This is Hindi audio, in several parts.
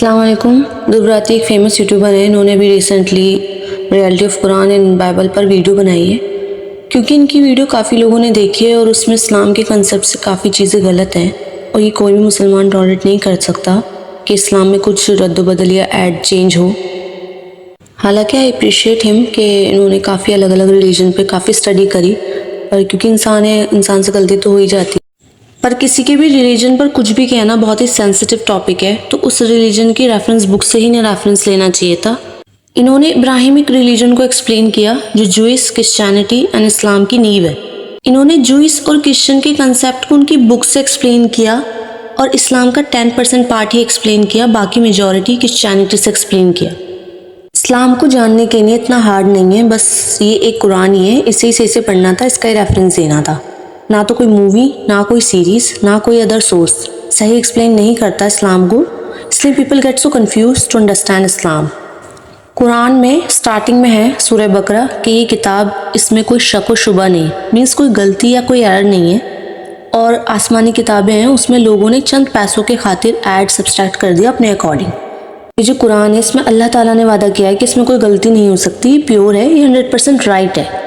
अस्सलाम वालेकुम। दुबराती एक फेमस यूट्यूबर है। इन्होंने भी recently reality of Quran and Bible पर वीडियो बनाई है। क्योंकि इनकी वीडियो काफ़ी लोगों ने देखी है और उसमें इस्लाम के कंसेप्ट से काफ़ी चीज़ें गलत हैं और ये कोई भी मुसलमान टॉलरेट नहीं कर सकता कि इस्लाम में कुछ रद्द-बदल या ऐड चेंज हो। हालांकि आई अप्रिशिएट हिम कि इन्होंने काफ़ी अलग अलग रिलीजन पे काफ़ी स्टडी करी, पर क्योंकि इंसान है, इंसान से गलती तो हो ही जाती है। पर किसी के भी रिलीजन पर कुछ भी कहना बहुत ही सेंसिटिव टॉपिक है, तो उस रिलीजन की रेफरेंस बुक से ही ना रेफरेंस लेना चाहिए था। इन्होंने इब्राहिमिक रिलीजन को एक्सप्लेन किया जो जूइश, क्रिश्चियनिटी एंड इस्लाम की नींव है। इन्होंने जूइश और क्रिश्चियन के कंसेप्ट को उनकी बुक से एक्सप्लेन किया और इस्लाम का 10% पार्ट ही एक्सप्लेन किया, बाकी मेजॉरिटी क्रिश्चियनिटी से एक्सप्लेन किया। इस्लाम को जानने के लिए इतना हार्ड नहीं है, बस ये एक कुरान ही है, इसे ही सही से पढ़ना था, इसका ही रेफरेंस देना था। ना तो कोई मूवी, ना कोई सीरीज, ना कोई अदर सोर्स सही एक्सप्लेन नहीं करता इस्लाम को, इसलिए people get so confuse to understand Islam. कुरान में स्टार्टिंग में है सूरह बकरा कि ये किताब, इसमें कोई शक व शुबा नहीं, मीन्स कोई गलती या कोई एरर नहीं है। और आसमानी किताबें हैं, उसमें लोगों ने चंद पैसों के खातिर ऐड सब्सट्रैक्ट कर दिया अपने अकॉर्डिंग। ये जो कुरान है, इसमें अल्लाह ताला ने वादा किया है कि इसमें कोई गलती नहीं हो सकती, प्योर है, ये 100% राइट है।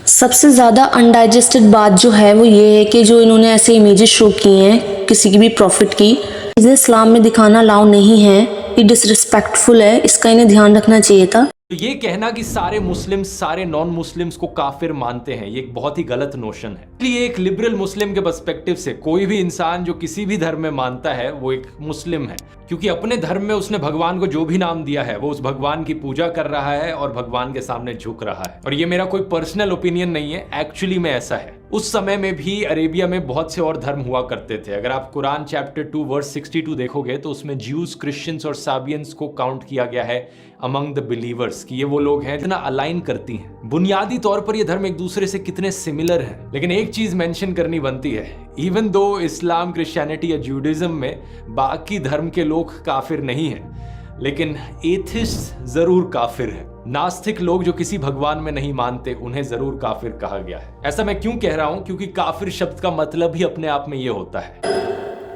सबसे ज़्यादा अनडाइजेस्टेड बात जो है वो ये है कि जो इन्होंने ऐसे इमेजेस शो की हैं किसी की भी प्रॉफिट की, इसे इस्लाम में दिखाना अलाउ नहीं है, ये डिसरिस्पेक्टफुल है, इसका इन्हें ध्यान रखना चाहिए था। तो ये कहना कि सारे मुस्लिम्स सारे नॉन मुस्लिम्स को काफिर मानते हैं, ये एक बहुत ही गलत नोशन है। इसलिए एक लिबरल मुस्लिम के पर्सपेक्टिव से कोई भी इंसान जो किसी भी धर्म में मानता है वो एक मुस्लिम है, क्योंकि अपने धर्म में उसने भगवान को जो भी नाम दिया है वो उस भगवान की पूजा कर रहा है और भगवान के सामने झुक रहा है। और ये मेरा कोई पर्सनल ओपिनियन नहीं है, एक्चुअली में ऐसा है। उस समय में भी अरेबिया में बहुत से और धर्म हुआ करते थे। अगर आप कुरान चैप्टर 2 वर्स 62 देखोगे तो उसमें ज्यूज, क्रिश्चियंस और साबियंस को काउंट किया गया है अमंग द बिलीवर्स, कि ये वो लोग हैं जितना अलाइन करती हैं। बुनियादी तौर पर ये धर्म एक दूसरे से कितने सिमिलर हैं, लेकिन एक चीज मेंशन करनी बनती है, इवन दो इस्लाम, क्रिश्चियनिटी या जूडिज्म में बाकी धर्म के लोग काफिर नहीं हैं, लेकिन एथिस्ट जरूर काफिर है। नास्तिक लोग जो किसी भगवान में नहीं मानते, उन्हें जरूर काफिर कहा गया है। ऐसा मैं क्यों कह रहा हूं? क्योंकि काफिर शब्द का मतलब ही अपने आप में ये होता है।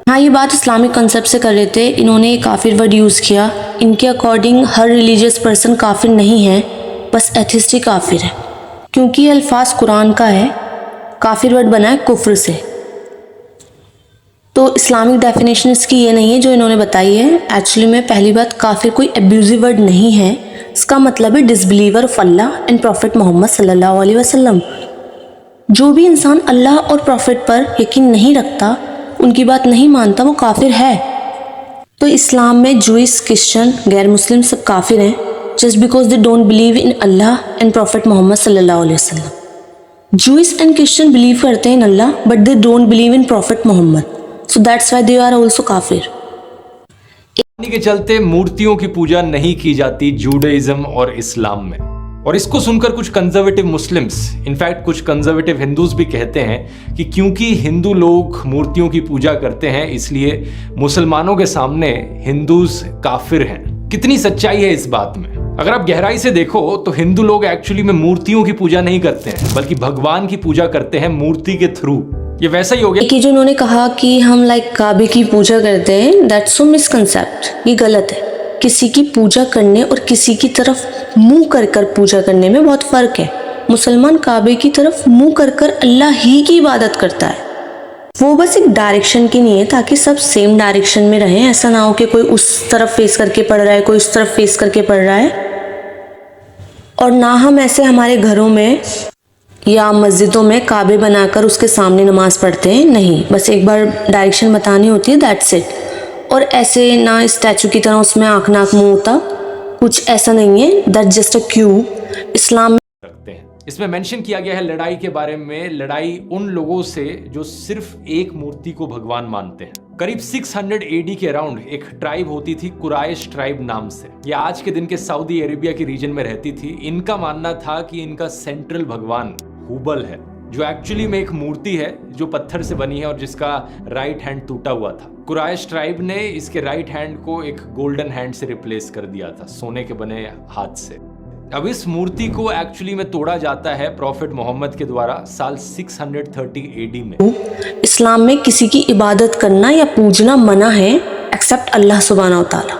हाँ, ये बात इस्लामिक कंसेप्ट से कर रहे थे, इन्होंने काफिर वर्ड यूज़ किया। इनके अकॉर्डिंग हर रिलीजियस पर्सन काफिर नहीं है, बस एथिस्ट ही काफिर है, क्योंकि ये अल्फाज कुरान का है। काफिर वर्ड बना है कुफ्र से, तो इस्लामिक डेफिनेशन इसकी ये नहीं है जो इन्होंने बताई है। एक्चुअली में पहली बात, काफिर कोई एब्यूजिव वर्ड नहीं है, इसका मतलब है disbeliever of Allah and prophet Mohammad सल्लल्लाहु अलैहि वसल्लम। जो भी इंसान अल्लाह और प्रॉफिट पर यकीन नहीं रखता, उनकी बात नहीं मानता, वो काफिर है। तो इस्लाम में जूइश, क्रिश्चियन, गैर मुस्लिम सब काफिर हैं, just because they don't believe in Allah and prophet Mohammad सल्लल्लाहु अलैहि वसल्लम। जूइश एंड क्रिश्चियन बिलीव करते हैं in Allah, but they don't believe in prophet Mohammad, so that's why they are also काफिर। के चलते मूर्तियों की पूजा नहीं की जाती जूडाइज्म और इस्लाम में, और इसको सुनकर कुछ कंजर्वेटिव मुस्लिम्स, इनफैक्ट कुछ कंजर्वेटिव हिंदूज भी कहते हैं कि क्योंकि हिंदू लोग मूर्तियों की पूजा करते हैं, इसलिए मुसलमानों के सामने हिंदूज काफिर हैं। कितनी सच्चाई है इस बात में? अगर आप गहराई से देखो तो हिंदू लोग एक्चुअली में मूर्तियों की पूजा नहीं करते हैं, बल्कि भगवान की पूजा करते हैं मूर्ति के थ्रू। ये वैसा ही हो गया कि जो उन्होंने कहा कि हम काबे की पूजा करते हैं, दैट्स सो मिसकंसेप्ट, ये गलत है। किसी की पूजा करने और किसी की तरफ मुंह कर कर पूजा करने में बहुत फर्क है। मुसलमान काबे की तरफ मुंह कर कर अल्लाह ही की इबादत करता है, वो बस एक डायरेक्शन की नहीं है ताकि सब सेम डायरेक्शन में रहें। ऐसा ना हो कि कोई उस तरफ फेस करके पढ़ रहा है, कोई उस तरफ फेस करके पढ़ रहा है। और ना हम ऐसे हमारे घरों में या मस्जिदों में काबे बनाकर उसके सामने नमाज पढ़ते हैं, नहीं, बस एक बार डायरेक्शन बतानी होती है, दैट्स इट। और ऐसे ना स्टैचू की तरह उसमें आँख नाक मुंह होता, कुछ ऐसा नहीं है, दैट्स जस्ट अ क्यूब। इस्लाम रखते हैं। इसमें मेंशन किया गया है लड़ाई के बारे में, लड़ाई उन लोगों से जो सिर्फ एक मूर्ति को भगवान मानते हैं। करीब 600 AD के अराउंड एक ट्राइब होती थी, कुराइश ट्राइब नाम से। ये आज के दिन के सऊदी अरेबिया की रीजन में रहती थी। इनका मानना था कि इनका सेंट्रल भगवान हुबल है, जो एक्चुअली में एक मूर्ति है जो पत्थर से बनी है और जिसका राइट हैंड टूटा हुआ था। कुराइश ट्राइब ने इसके राइट हैंड को एक गोल्डन हैंड से रिप्लेस कर दिया था, सोने के बने हाथ से। अब इस मूर्ति को एक्चुअली में तोड़ा जाता है प्रॉफिट मोहम्मद के द्वारा साल 630 AD में। इस्लाम में किसी की इबादत करना या पूजना मना है, एक्सेप्ट अल्लाह सुब्हाना व तआला।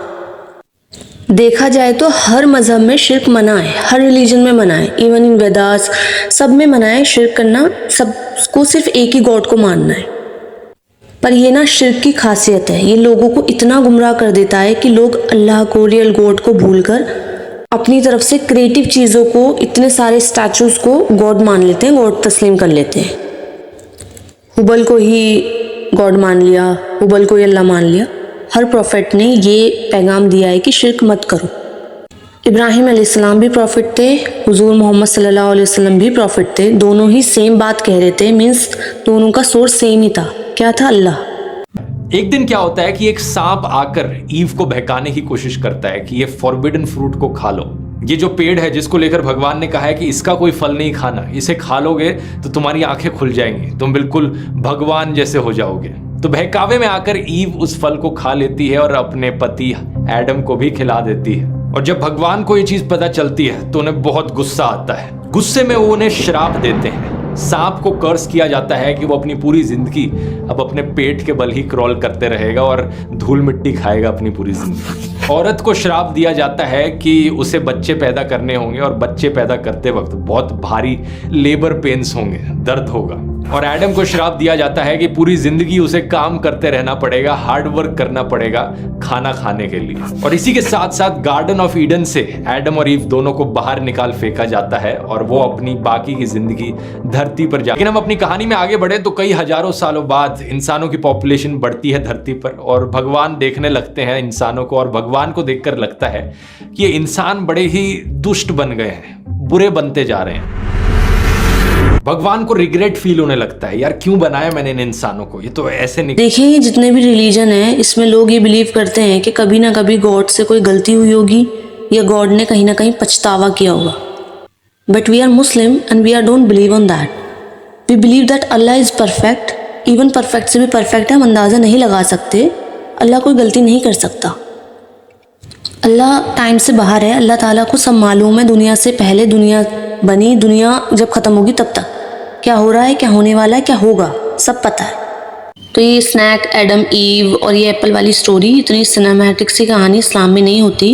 देखा जाए तो हर मज़हब में शिर्क मना है, हर रिलीजन में मना है, इवन इन वेदास सब में मना है शिर्क करना, सबको सिर्फ एक ही गॉड को मानना है। पर ये ना शिर्क की खासियत है, ये लोगों को इतना गुमराह कर देता है कि लोग अल्लाह को, रियल गॉड को भूलकर अपनी तरफ से क्रिएटिव चीज़ों को, इतने सारे स्टैचूज़ को गॉड मान लेते हैं, गॉड तस्लीम कर लेते हैं। हुबल को ही गॉड मान लिया, हुबल को ही अल्लाह मान लिया। हर प्रॉफिट ने ये पैगाम दिया है कि शिर्क मत करो। इब्राहिम अलैहिस्सलाम भी प्रॉफिट थे, हुजूर मोहम्मद सल्लल्लाहु अलैहि वसल्लम भी प्रॉफिट थे, दोनों ही सेम बात कह रहे थे, मीन्स दोनों का सोर्स सेम ही था। क्या था? अल्लाह। एक दिन क्या होता है कि एक सांप आकर ईव को बहकाने की कोशिश करता है कि ये फॉरबिडन फ्रूट को खा लो, ये जो पेड़ है जिसको लेकर भगवान ने कहा है कि इसका कोई फल नहीं खाना, इसे खा लोगे तो तुम्हारी आंखें खुल जाएंगी, तुम बिल्कुल भगवान जैसे हो जाओगे। तो बहकावे में आकर ईव उस फल को खा लेती है और अपने पति एडम को भी खिला देती है। और जब भगवान को ये चीज पता चलती है तो उन्हें बहुत गुस्सा आता है। गुस्से में वो उन्हें श्राप देते हैं। सांप को कर्स किया जाता है कि वो अपनी पूरी जिंदगी अब अपने पेट के बल ही क्रॉल करते रहेगा और धूल मिट्टी खाएगा अपनी पूरी जिंदगी। औरत को श्राप दिया जाता है कि उसे बच्चे पैदा करने होंगे और बच्चे पैदा करते वक्त बहुत भारी लेबर पेन्स होंगे, दर्द होगा। और एडम को श्राप दिया जाता है कि पूरी जिंदगी उसे काम करते रहना पड़ेगा, हार्ड वर्क करना पड़ेगा खाना खाने के लिए। और इसी के साथ साथ गार्डन ऑफ ईडन से एडम और ईव दोनों को बाहर निकाल फेंका जाता है और वो अपनी बाकी की जिंदगी धरती पर जा। लेकिन हम अपनी कहानी में आगे बढ़े तो कई हजारों सालों बाद इंसानों की पॉपुलेशन बढ़ती है धरती पर और भगवान देखने लगते हैं इंसानों को, और भगवान को देखकर लगता है कि ये इंसान बड़े ही दुष्ट बन गए हैं, बुरे बनते जा रहे हैं। भगवान को रिग्रेट फील होने लगता है, यार क्यों बनाया मैंने इन इंसानों को, ये तो ऐसे नहीं। देखिए, ये जितने भी रिलीजन है इसमें लोग ये बिलीव करते हैं कि कभी ना कभी गॉड से कोई गलती हुई होगी या गॉड ने कहीं ना कहीं पछतावा किया होगा। But we are Muslim and we are don't believe on that. We believe that Allah is perfect, even perfect से भी परफेक्ट है, हम अंदाज़ा नहीं लगा सकते। अल्लाह कोई गलती नहीं कर सकता। अल्लाह टाइम से बाहर है, अल्लाह ताला को सब मालूम है। दुनिया से पहले दुनिया बनी, दुनिया जब ख़त्म होगी तब तक क्या हो रहा है, क्या होने वाला है, क्या होगा, सब पता है। तो ये स्नैक, एडम, ईव और ये एप्पल वाली स्टोरी, इतनी सिनेमैटिक सी कहानी इस्लाम में नहीं होती।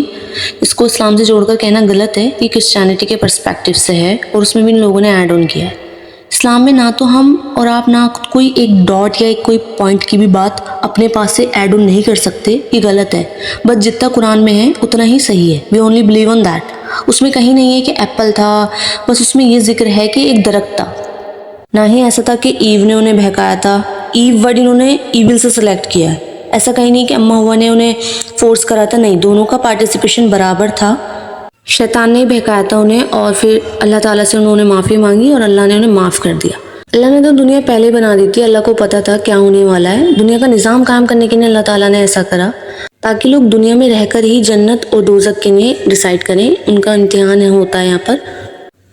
इसको इस्लाम से जोड़कर कहना गलत है। ये क्रिश्चियनिटी के पर्सपेक्टिव से है और उसमें भी इन लोगों ने ऐड ऑन किया है। इस्लाम में ना तो हम और आप ना कोई एक डॉट या एक कोई पॉइंट की भी बात अपने पास से ऐड ऑन नहीं कर सकते, ये गलत है। बस जितना कुरान में है उतना ही सही है। We only believe on that. उसमें कहीं नहीं है कि एप्पल था, बस उसमें ये जिक्र है कि एक दरख्त था। ना ही ऐसा था कि ईव ने उन्हें बहकाया था। ईव वर्ड इन्होंने ईविल से सेलेक्ट किया है। ऐसा कहीं नहीं कि अम्मा हुआ ने उन्हें फोर्स करा था, नहीं, दोनों का पार्टिसिपेशन बराबर था। शैतान ने ही बहकाया था उन्हें और फिर अल्लाह ताला से उन्होंने माफ़ी मांगी और अल्लाह ने उन्हें माफ़ कर दिया। अल्लाह ने तो दुनिया पहले बना दी थी, अल्लाह को पता था क्या होने वाला है। दुनिया का निज़ाम कायम करने के लिए अल्लाह ताला ने ऐसा करा ताकि लोग दुनिया में रहकर ही जन्नत और दोज़ख के लिए डिसाइड करें। उनका इम्तिहान होता है यहाँ पर।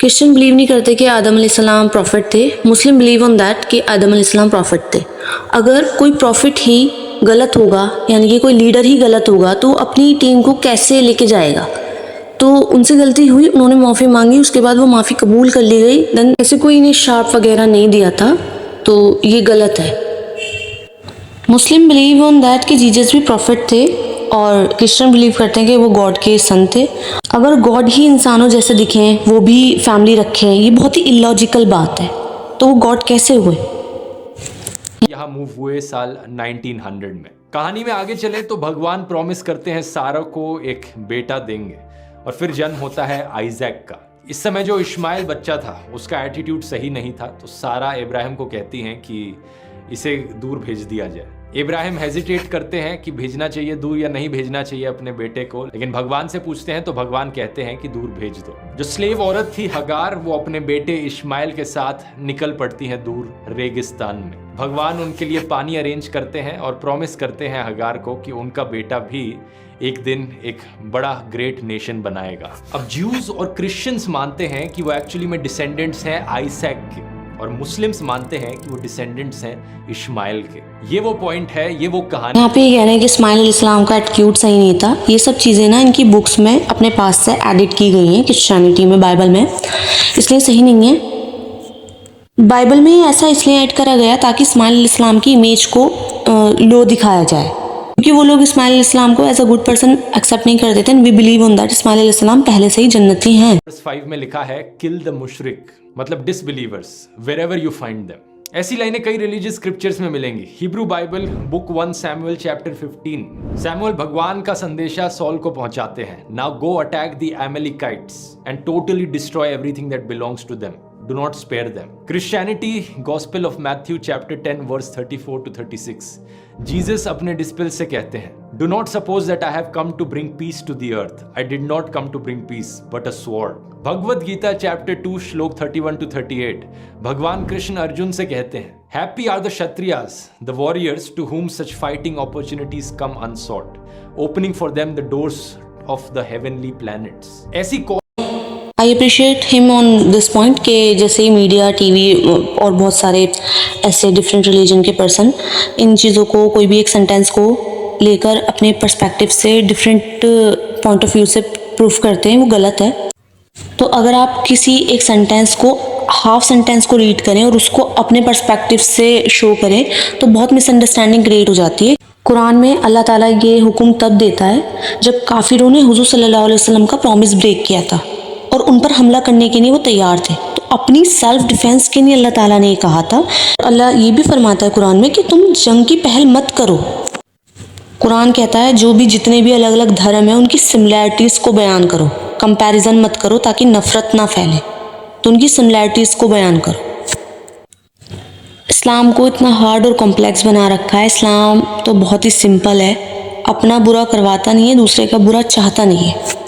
क्रिश्चियन बिलीव नहीं करते कि आदम अलैहिस्सलाम प्रॉफिट थे। मुस्लिम बिलीव ऑन दैट कि आदम अलैहिस्सलाम प्रॉफिट थे। अगर कोई प्रॉफिट ही गलत होगा, यानी कि कोई लीडर ही गलत होगा, तो अपनी टीम को कैसे लेके जाएगा? तो उनसे गलती हुई, उन्होंने माफ़ी मांगी, उसके बाद वो माफ़ी कबूल कर ली गई। देन ऐसे कोई इन्हें शार्प वगैरह नहीं दिया था, तो ये गलत है। मुस्लिम बिलीव ऑन दैट कि जीसस भी प्रॉफिट थे और क्रिश्चियन बिलीव करते हैं कि वो गॉड के सन थे। अगर गॉड ही इंसानों जैसे दिखें, वो भी फैमिली रखें, ये बहुत ही इलॉजिकल बात है। तो वो गॉड कैसे हुए? यहाँ मूव हुए साल 1900 में। कहानी में आगे चले तो भगवान प्रॉमिस करते हैं सारा को एक बेटा देंगे और फिर जन्म होता है आइजैक का। इस समय जो इस्माइल बच्चा था उसका एटीट्यूड सही नहीं था, तो सारा इब्राहिम को कहती हैं कि इसे दूर भेज दिया जाए। इब्राहिम हेजिटेट करते हैं कि भेजना चाहिए दूर या नहीं भेजना चाहिए अपने बेटे को, लेकिन भगवान से पूछते हैं तो भगवान कहते हैं कि दूर भेज दो। जो स्लेव औरत थी हगार, वो अपने बेटे इस्माइल के साथ निकल पड़ती हैं दूर रेगिस्तान में। भगवान उनके लिए पानी अरेंज करते हैं और प्रॉमिस करते हैं हगार को कि उनका बेटा भी एक दिन एक बड़ा ग्रेट नेशन बनाएगा। अब ज्यूज और क्रिश्चियंस मानते हैं कि वो एक्चुअली में डिसेंडेंट्स हैं आइजैक के, और मुस्लिम्स मानते हैं कि वो डिसेंडेंट्स हैं इस्माइल के। ये वो पॉइंट है, ये वो कहानी। यहाँ पे ये कह रहे हैं कि इस्माइल अलैहिस्सलाम का एटीट्यूड सही नहीं था। ये सब चीज़ें ना इनकी बुक्स में अपने पास से एडिट की गई हैं क्रिश्चियनिटी में, बाइबल में, इसलिए सही नहीं है। बाइबल में ऐसा इसलिए ऐड करा गया ताकि इस्माइल अलैहिस्सलाम की इमेज को लो दिखाया जाए। क्योंकि वो लोग इस्माइल इस्लाम को as a good person accept नहीं कर देते। वी बिलीव ऑन दैट इस्माइल इस्लाम पहले से ही जन्नती हैं। वर्स 5 में लिखा है किल द मुशरिक, मतलब disbelievers wherever you find them. ऐसी लाइनें कई रिलीजियस स्क्रिप्चर्स में मिलेंगी। Hebrew Bible book 1 Samuel chapter 15। Samuel भगवान का संदेशा सॉल को पहुंचाते हैं, now go attack the Amalekites and totally destroy everything that belongs to them, do not spare them. Christianity gospel of Matthew chapter 10 verse 34 to 36। Jesus अपने डिस्पेल से कहते हैं, do not suppose that I have come to bring peace to the earth, I did not come to bring peace but a sword. Bhagavad Gita chapter 2 श्लोक 31 to 38। भगवान कृष्ण अर्जुन से कहते हैं, happy are the kshatriyas the warriors to whom such fighting opportunities come unsought, opening for them the doors of the heavenly planets. ऐसी I appreciate him on this point कि जैसे मीडिया, टीवी और बहुत सारे ऐसे डिफरेंट रिलीजन के पर्सन इन चीज़ों को, कोई भी एक सेंटेंस को लेकर अपने पर्सपेक्टिव से डिफरेंट पॉइंट ऑफ व्यू से प्रूफ करते हैं, वो गलत है। तो अगर आप किसी एक सेंटेंस को, हाफ सेंटेंस को रीड करें और उसको अपने पर्सपेक्टिव से शो करें तो बहुत मिसअंडरस्टैंडिंग क्रिएट हो जाती है। कुरान में अल्लाह ताला ये हुक्म तब देता है जब काफिरों ने हुजूर सल्लल्लाहु अलैहि वसल्लम का प्रॉमिस ब्रेक किया था और उन पर हमला करने के लिए वो तैयार थे। तो अपनी सेल्फ डिफेंस के लिए अल्लाह ताला ने कहा था। अल्लाह ये भी फरमाता है कुरान में कि तुम जंग की पहल मत करो। कुरान कहता है जो भी जितने भी अलग अलग धर्म है उनकी सिमिलैरिटीज़ को बयान करो, कंपैरिजन मत करो ताकि नफरत ना फैले, तो उनकी सिमिलैरिटीज़ को बयान करो। इस्लाम को इतना हार्ड और कॉम्प्लेक्स बना रखा है। इस्लाम तो बहुत ही सिंपल है, अपना बुरा करवाता नहीं है, दूसरे का बुरा चाहता नहीं है।